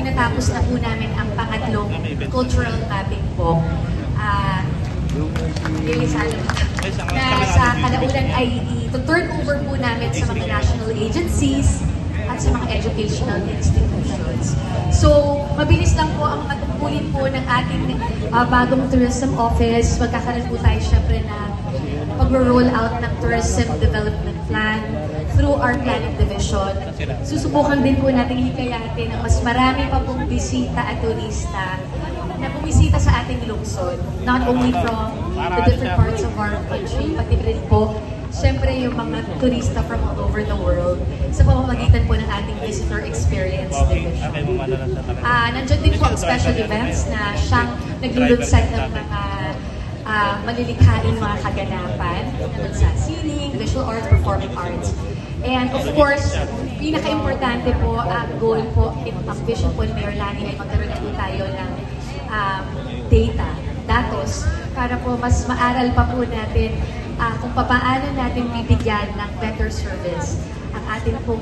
natapos na po namin ang pangatlong cultural mapping po. Na sa kalaunan ay i-turn over po namin sa mga national agencies at sa mga educational institutions. So, mabilis lang po ang mga tungkulin po ng ating bagong tourism office. Magkakaroon po tayo syempre na pag-roll out ng tourism development plan through our planning division. Susubukan din po natin hikayatin ang mas marami pa pong bisita at turista na bumisita sa ating lungsod, not only from the different parts of our country, pati rin po, siyempre yung mga turista from all over the world sa pamamagitan po ng ating visitor experience division. Nandiyan din po ang special events na siyang naglulunsad ng mga malilikhaing mga kaganapan sa sining, visual arts, performing arts. And of course, pinaka-importante po ang goal po, ang vision po ni Mayor Lani ay magkaroon po tayo ng datos, para po mas maaral pa po natin kung paano natin bibigyan ng better service ang ating pong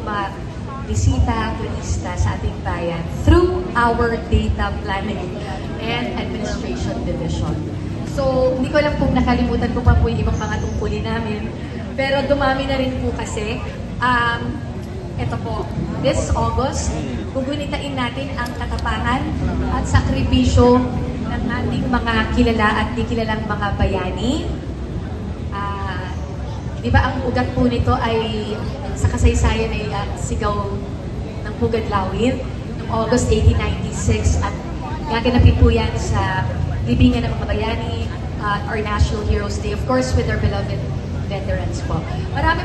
bisita, turista sa ating bayan through our data planning and administration division. So, hindi ko lang pong nakalimutan ko pa po yung ibang mga tungkulin namin, pero dumami na rin po kasi. Ito po, this August, gugunitain natin ang katapangan at sakripisyo ng ating mga kilala at di kilalang mga bayani. Di ba ang ugat po nito ay sa kasaysayan ay sigaw ng Pugad Lawin noong August 1896 at gaganapin po yan sa libingan ng mga bayani, our National Heroes Day, of course with our beloved veterans po. Marami